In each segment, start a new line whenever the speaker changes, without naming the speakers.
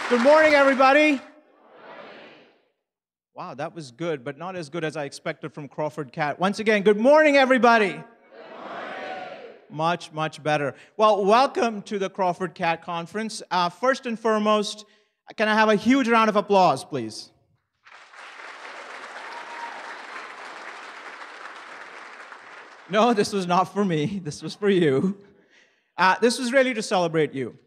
Good morning, everybody. Wow, that was good, but not as good as I expected from Crawford Cat. Once again, good morning, everybody. Good morning. Much, much better. Well, welcome to the Crawford Cat Conference. First and foremost, can I have a huge round of applause, please? No, this was not for me. This was for you. This was really to celebrate you.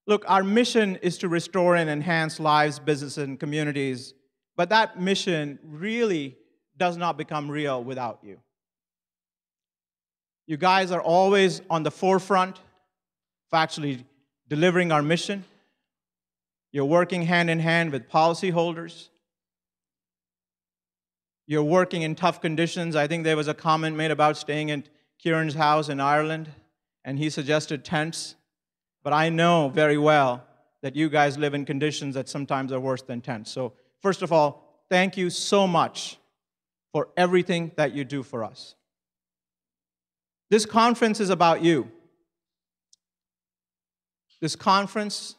Look, our mission is to restore and enhance lives, businesses, and communities, but that mission really does not become real without you. You guys are always on the forefront of actually delivering our mission. You're working hand in hand with policyholders. You're working in tough conditions. I think there was a comment made about staying at Kieran's house in Ireland, and he suggested tents. But I know very well that you guys live in conditions that sometimes are worse than tents. So first of all, thank you so much for everything that you do for us. This conference is about you. This conference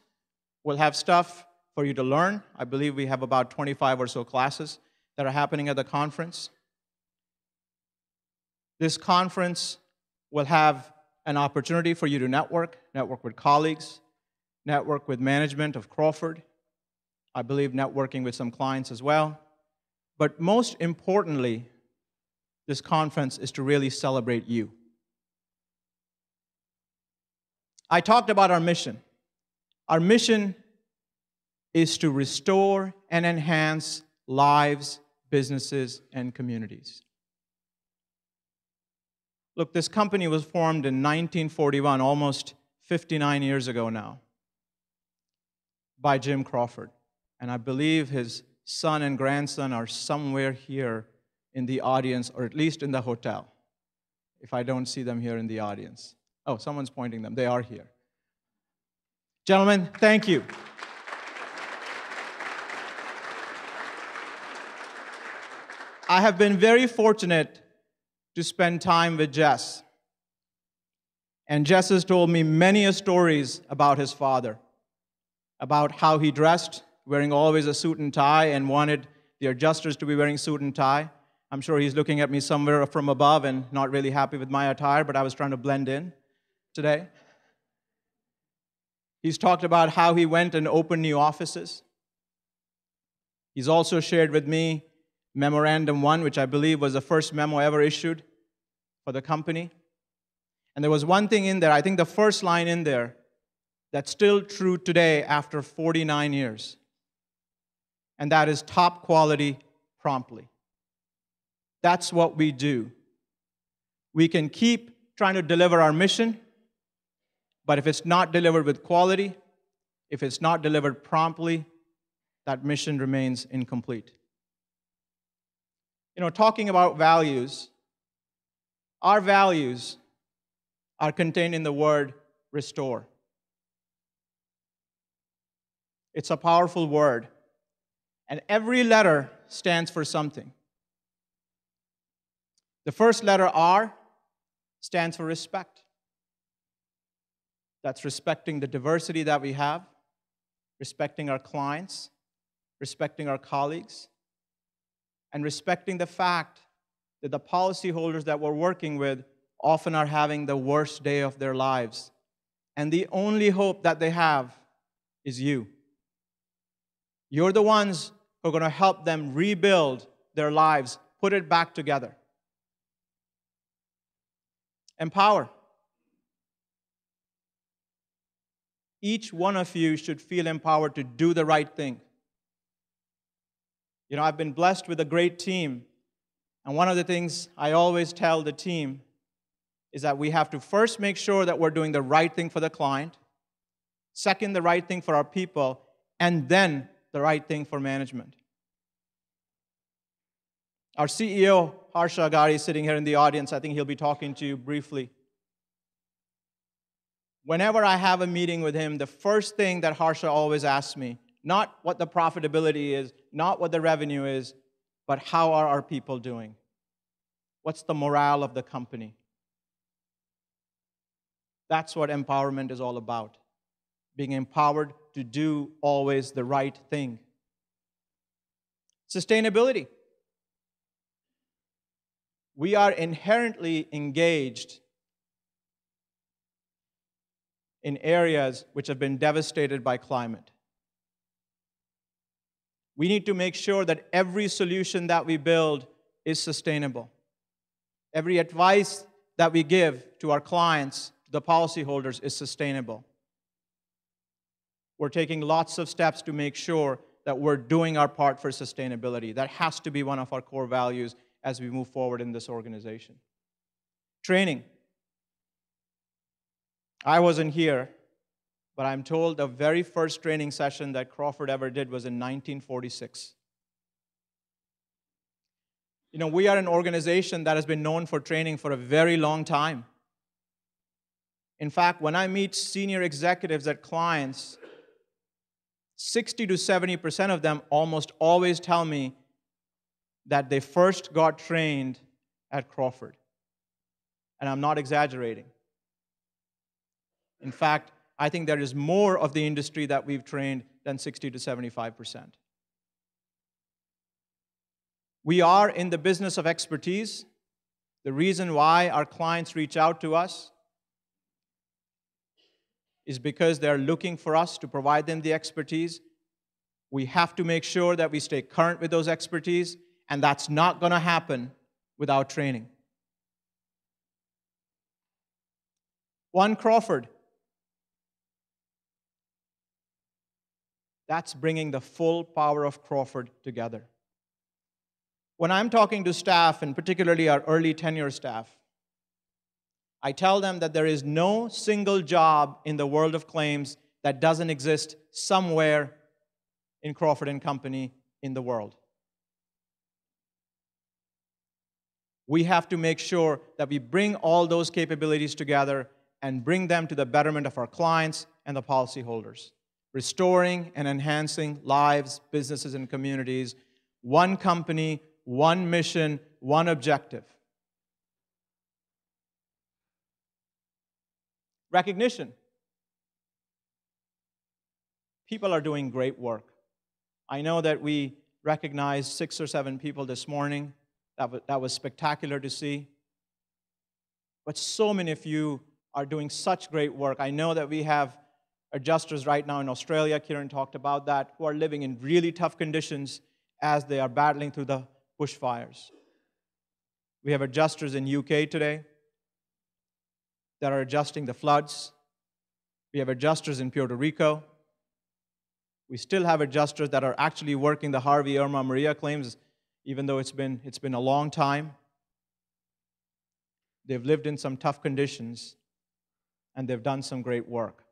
will have stuff for you to learn. I believe we have about 25 or so classes that are happening at the conference. This conference will have an opportunity for you to network with colleagues, network with management of Crawford. I believe networking with some clients as well. But most importantly, this conference is to really celebrate you. I talked about our mission. Our mission is to restore and enhance lives, businesses, and communities. Look, this company was formed in 1941, almost 59 years ago now, by Jim Crawford. And I believe his son and grandson are somewhere here in the audience, or at least in the hotel, if I don't see them here in the audience. Oh, someone's pointing them. They are here. Gentlemen, thank you. I have been very fortunate to spend time with Jess. And Jess has told me many stories about his father, about how he dressed, wearing always a suit and tie, and wanted the adjusters to be wearing suit and tie. I'm sure he's looking at me somewhere from above and not really happy with my attire, but I was trying to blend in today. He's talked about how he went and opened new offices. He's also shared with me Memorandum 1, which I believe was the first memo ever issued for the company. And there was one thing in there, I think the first line in there, that's still true today after 49 years. And that is top quality promptly. That's what we do. We can keep trying to deliver our mission, but if it's not delivered with quality, if it's not delivered promptly, that mission remains incomplete. You know, talking about values, our values are contained in the word restore. It's a powerful word, and every letter stands for something. The first letter, R, stands for respect. That's respecting the diversity that we have, respecting our clients, respecting our colleagues, and respecting the fact that the policyholders that we're working with often are having the worst day of their lives. And the only hope that they have is you. You're the ones who are going to help them rebuild their lives, put it back together. Empower. Each one of you should feel empowered to do the right thing. You know, I've been blessed with a great team, and one of the things I always tell the team is that we have to first make sure that we're doing the right thing for the client, second, the right thing for our people, and then the right thing for management. Our CEO, Harsha Agari, is sitting here in the audience. I think he'll be talking to you briefly. Whenever I have a meeting with him, the first thing that Harsha always asks me, not what the profitability is, not what the revenue is, but how are our people doing? What's the morale of the company? That's what empowerment is all about. Being empowered to do always the right thing. Sustainability. We are inherently engaged in areas which have been devastated by climate. We need to make sure that every solution that we build is sustainable. Every advice that we give to our clients, the policyholders, is sustainable. We're taking lots of steps to make sure that we're doing our part for sustainability. That has to be one of our core values as we move forward in this organization. Training. I wasn't here, but I'm told the very first training session that Crawford ever did was in 1946. You know, we are an organization that has been known for training for a very long time. In fact, when I meet senior executives at clients, 60 to 70% of them almost always tell me that they first got trained at Crawford. And I'm not exaggerating. In fact, I think there is more of the industry that we've trained than 60 to 75%. We are in the business of expertise. The reason why our clients reach out to us is because they're looking for us to provide them the expertise. We have to make sure that we stay current with those expertise, and that's not going to happen without training. One Crawford. That's bringing the full power of Crawford together. When I'm talking to staff, and particularly our early tenure staff, I tell them that there is no single job in the world of claims that doesn't exist somewhere in Crawford & Company in the world. We have to make sure that we bring all those capabilities together and bring them to the betterment of our clients and the policyholders, restoring and enhancing lives, businesses, and communities. One company, one mission, one objective. Recognition. People are doing great work. I know that we recognized 6 or 7 people this morning. That was spectacular to see. But so many of you are doing such great work. I know that we have adjusters right now in Australia, Kieran talked about that, who are living in really tough conditions as they are battling through the bushfires. We have adjusters in UK today that are adjusting the floods. We have adjusters in Puerto Rico. We still have adjusters that are actually working the Harvey, Irma, Maria claims, even though it's been a long time. They've lived in some tough conditions, and they've done some great work.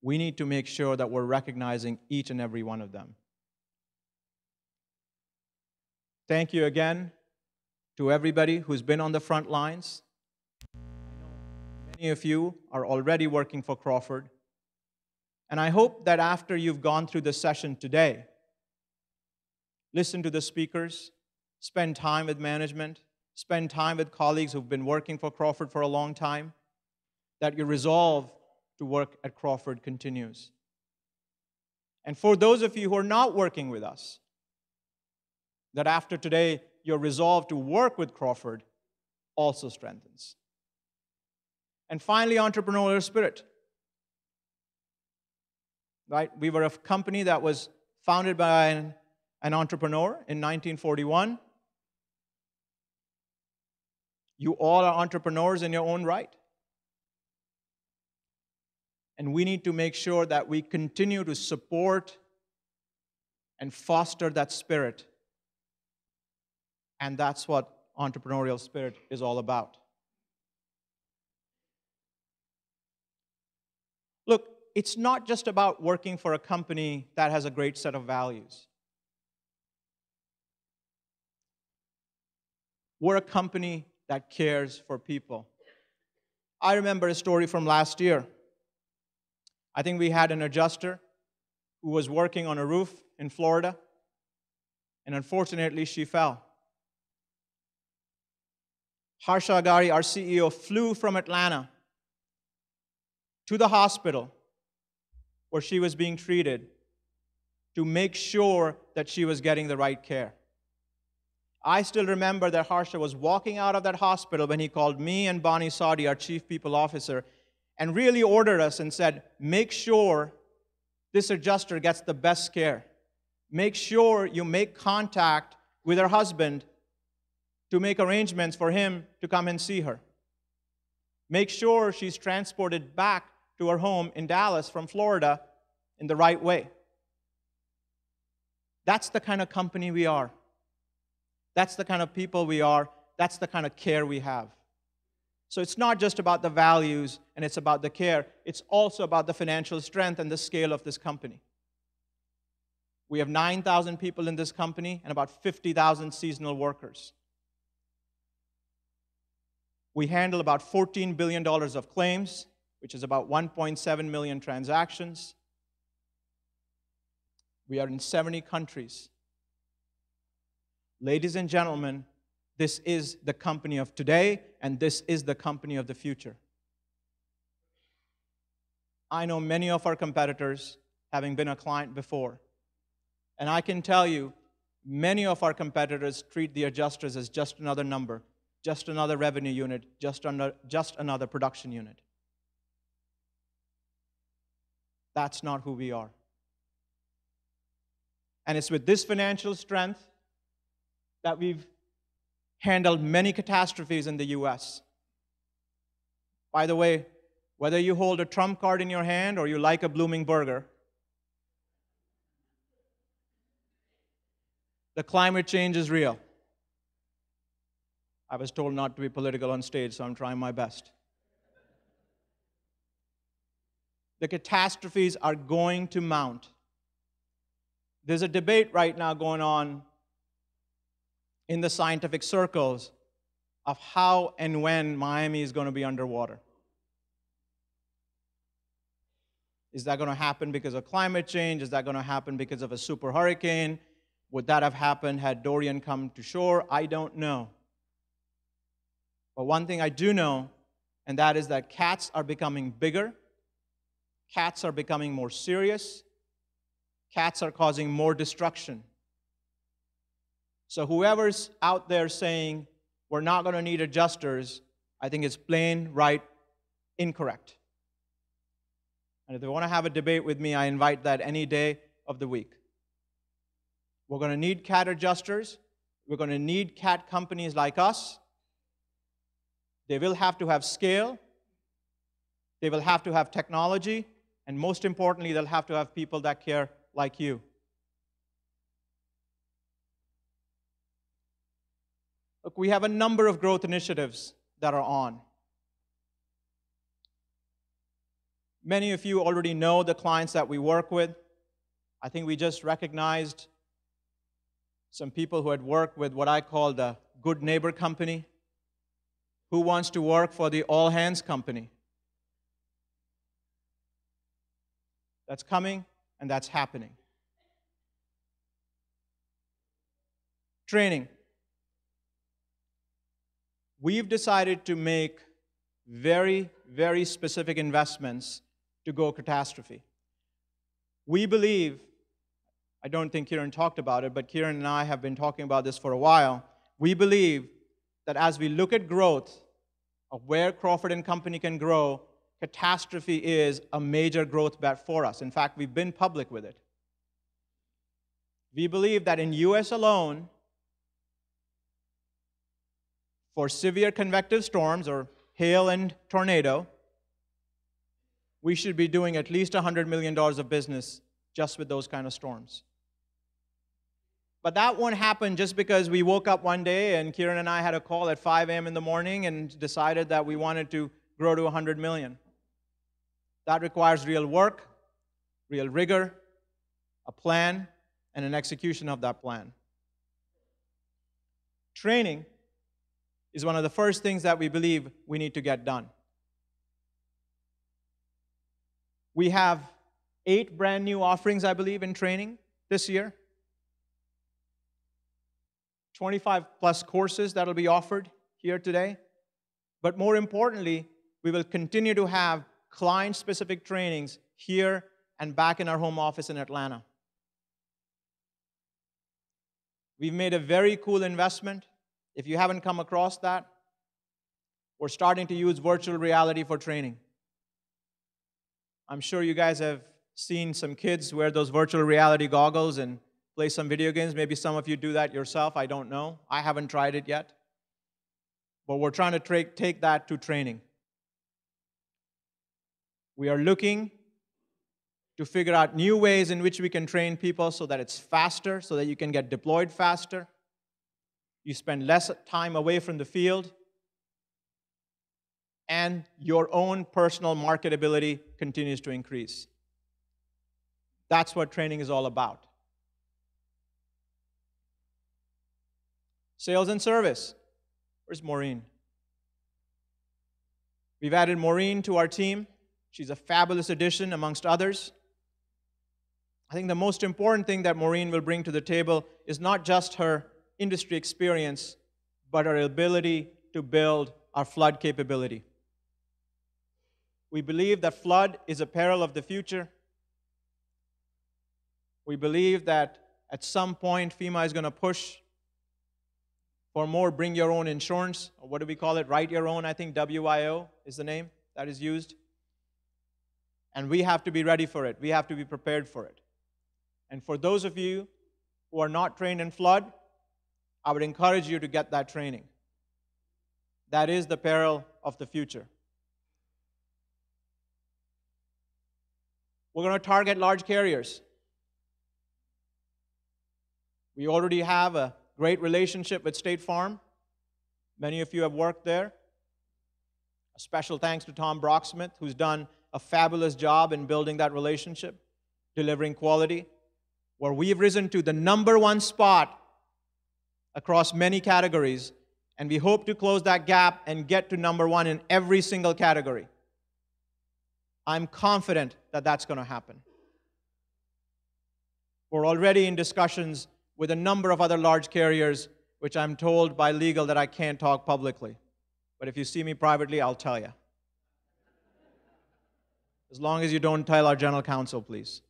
We need to make sure that we're recognizing each and every one of them. Thank you again to everybody who's been on the front lines. Many of you are already working for Crawford. And I hope that after you've gone through this session today, listen to the speakers, spend time with management, spend time with colleagues who've been working for Crawford for a long time, that your resolve to work at Crawford continues. And for those of you who are not working with us, that after today, your resolve to work with Crawford also strengthens. And finally, entrepreneurial spirit. Right? We were a company that was founded by an entrepreneur in 1941. You all are entrepreneurs in your own right. And we need to make sure that we continue to support and foster that spirit. And that's what entrepreneurial spirit is all about. Look, it's not just about working for a company that has a great set of values. We're a company that cares for people. I remember a story from last year. I think we had an adjuster who was working on a roof in Florida, and unfortunately, she fell. Harsha Agari, our CEO, flew from Atlanta to the hospital where she was being treated to make sure that she was getting the right care. I still remember that Harsha was walking out of that hospital when he called me and Bonnie Saudi, our Chief People Officer, and really ordered us and said, make sure this adjuster gets the best care. Make sure you make contact with her husband to make arrangements for him to come and see her. Make sure she's transported back to her home in Dallas from Florida in the right way. That's the kind of company we are. That's the kind of people we are. That's the kind of care we have. So it's not just about the values and it's about the care. It's also about the financial strength and the scale of this company. We have 9,000 people in this company and about 50,000 seasonal workers. We handle about $14 billion of claims, which is about 1.7 million transactions. We are in 70 countries. Ladies and gentlemen, this is the company of today, and this is the company of the future. I know many of our competitors, having been a client before, and I can tell you, many of our competitors treat the adjusters as just another number, just another revenue unit, just another production unit. That's not who we are. And it's with this financial strength that we've handled many catastrophes in the US. By the way, whether you hold a Trump card in your hand or you like a blooming burger, the climate change is real. I was told not to be political on stage, so I'm trying my best. The catastrophes are going to mount. There's a debate right now going on in the scientific circles of how and when Miami is going to be underwater. Is that going to happen because of climate change? Is that going to happen because of a super hurricane? Would that have happened had Dorian come to shore? I don't know. But one thing I do know, and that is that cats are becoming bigger, cats are becoming more serious, cats are causing more destruction. So whoever's out there saying we're not going to need adjusters, I think it's plain, right, incorrect. And if they want to have a debate with me, I invite that any day of the week. We're going to need cat adjusters. We're going to need cat companies like us. They will have to have scale. They will have to have technology. And most importantly, they'll have to have people that care like you. Look, we have a number of growth initiatives that are on. Many of you already know the clients that we work with. I think we just recognized some people who had worked with what I call the Good Neighbor Company. Who wants to work for the All Hands Company? That's coming, and that's happening. Training. We've decided to make very, very specific investments to go catastrophe. We believe, I don't think Kieran talked about it, but Kieran and I have been talking about this for a while. We believe that as we look at growth of where Crawford & Company can grow, catastrophe is a major growth bet for us. In fact, we've been public with it. We believe that in US alone, for severe convective storms, or hail and tornado, we should be doing at least $100 million of business just with those kind of storms. But that won't happen just because we woke up one day and Kieran and I had a call at 5 a.m. in the morning and decided that we wanted to grow to 100 million. That requires real work, real rigor, a plan, and an execution of that plan. Training is one of the first things that we believe we need to get done. We have 8 brand new offerings, I believe, in training this year. 25 plus courses that will be offered here today. But more importantly, we will continue to have client-specific trainings here and back in our home office in Atlanta. We've made a very cool investment. If you haven't come across that, we're starting to use virtual reality for training. I'm sure you guys have seen some kids wear those virtual reality goggles and play some video games. Maybe some of you do that yourself. I don't know. I haven't tried it yet. But we're trying to take that to training. We are looking to figure out new ways in which we can train people so that it's faster, so that you can get deployed faster. You spend less time away from the field, and your own personal marketability continues to increase. That's what training is all about. Sales and service. Where's Maureen? We've added Maureen to our team. She's a fabulous addition amongst others. I think the most important thing that Maureen will bring to the table is not just her industry experience, but her ability to build our flood capability. We believe that flood is a peril of the future. We believe that at some point FEMA is going to push for more bring your own insurance, or what do we call it? Write your own, I think WIO is the name that is used. And we have to be ready for it. We have to be prepared for it. And for those of you who are not trained in flood, I would encourage you to get that training. That is the peril of the future. We're going to target large carriers. We already have a great relationship with State Farm. Many of you have worked there. A special thanks to Tom Brocksmith, who's done a fabulous job in building that relationship, delivering quality, where we've risen to the #1 spot across many categories, and we hope to close that gap and get to #1 in every single category. I'm confident that that's going to happen. We're already in discussions with a number of other large carriers, which I'm told by legal that I can't talk publicly. But if you see me privately, I'll tell you. As long as you don't tell our general counsel, please.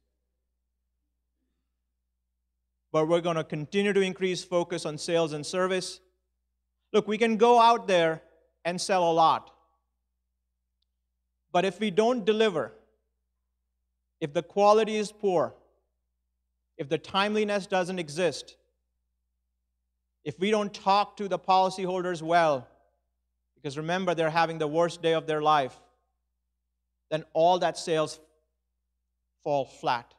But we're going to continue to increase focus on sales and service. Look, we can go out there and sell a lot. But if we don't deliver, if the quality is poor, if the timeliness doesn't exist, if we don't talk to the policyholders well, because remember, they're having the worst day of their life, then all that sales fall flat.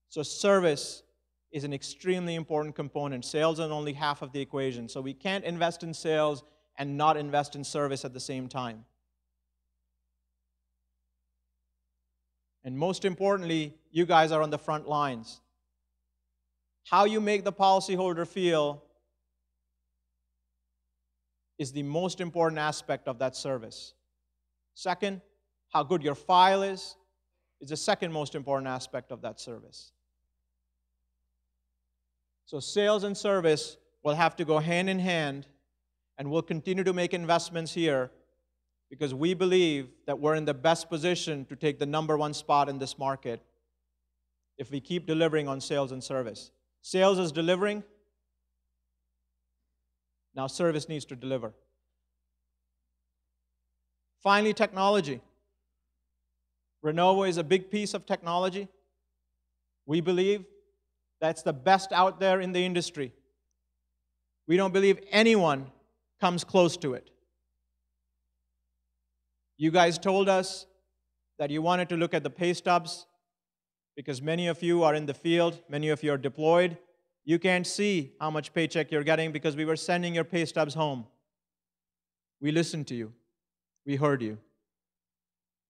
So service is an extremely important component. Sales is only half of the equation. So we can't invest in sales and not invest in service at the same time. And most importantly, you guys are on the front lines. How you make the policyholder feel is the most important aspect of that service. Second, how good your file is the second most important aspect of that service. So sales and service will have to go hand in hand, and we'll continue to make investments here because we believe that we're in the best position to take the #1 spot in this market if we keep delivering on sales and service. Sales is delivering. Now service needs to deliver. Finally, technology. Renovo is a big piece of technology. We believe that's the best out there in the industry. We don't believe anyone comes close to it. You guys told us that you wanted to look at the pay stubs because many of you are in the field, many of you are deployed. You can't see how much paycheck you're getting because we were sending your pay stubs home. We listened to you. We heard you.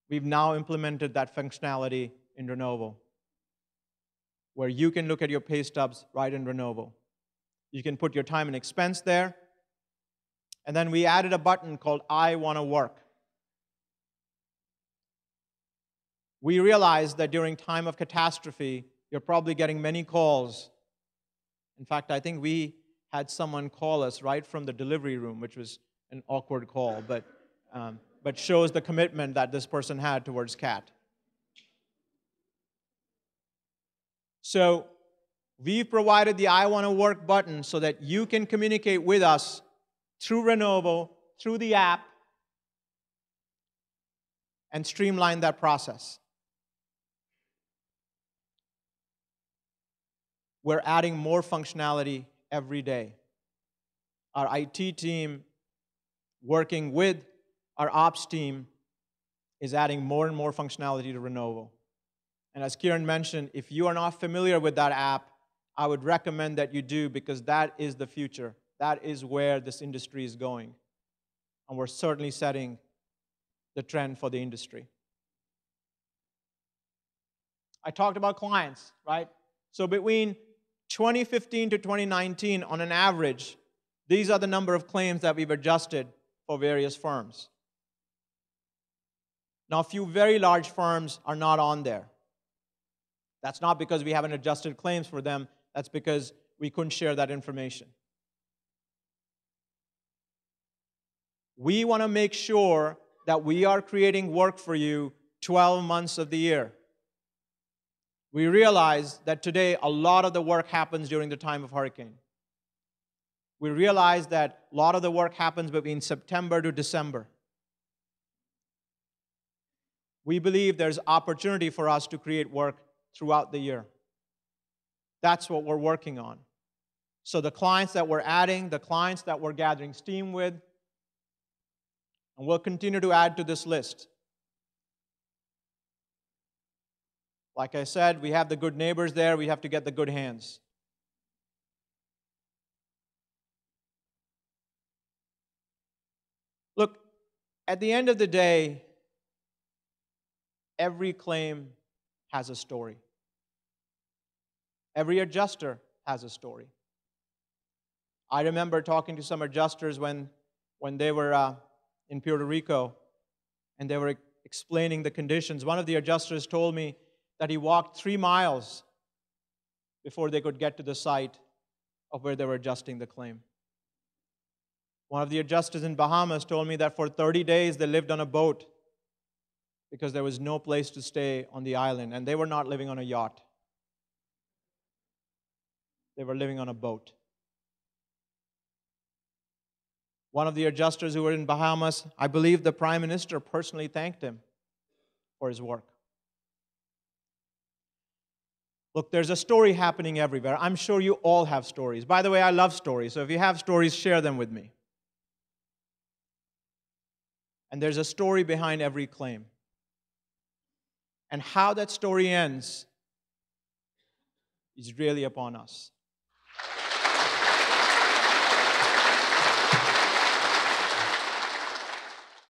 We've now implemented that functionality in Renovo, where you can look at your pay stubs right in Renovo. You can put your time and expense there. And then we added a button called I Want to Work. We realized that during time of catastrophe, you're probably getting many calls. In fact, I think we had someone call us right from the delivery room, which was an awkward call, but shows the commitment that this person had towards CAT. So we've provided the I Want to Work button so that you can communicate with us through Renovo, through the app, and streamline that process. We're adding more functionality every day. Our IT team, working with our ops team, is adding more and more functionality to Renovo. And as Kieran mentioned, if you are not familiar with that app, I would recommend that you do, because that is the future. That is where this industry is going. And we're certainly setting the trend for the industry. I talked about clients, right? So between 2015 to 2019, on an average, these are the number of claims that we've adjusted for various firms. Now, a few very large firms are not on there. That's not because we haven't adjusted claims for them. That's because we couldn't share that information. We want to make sure that we are creating work for you 12 months of the year. We realize that today a lot of the work happens during the time of hurricane. We realize that a lot of the work happens between September to December. We believe there's opportunity for us to create work throughout the year. That's what we're working on. So the clients that we're adding, the clients that we're gathering steam with, and we'll continue to add to this list. Like I said, we have the good neighbors there, we have to get the good hands. Look, at the end of the day, every claim has a story. Every adjuster has a story. I remember talking to some adjusters when they were in Puerto Rico, and they were explaining the conditions. One of the adjusters told me that he walked 3 miles before they could get to the site of where they were adjusting the claim. One of the adjusters in Bahamas told me that for 30 days they lived on a boat because there was no place to stay on the island, and they were not living on a yacht. They were living on a boat. One of the adjusters who were in Bahamas, I believe the Prime Minister personally thanked him for his work. Look, there's a story happening everywhere. I'm sure you all have stories. By the way, I love stories, so if you have stories, share them with me. And there's a story behind every claim. And how that story ends is really upon us.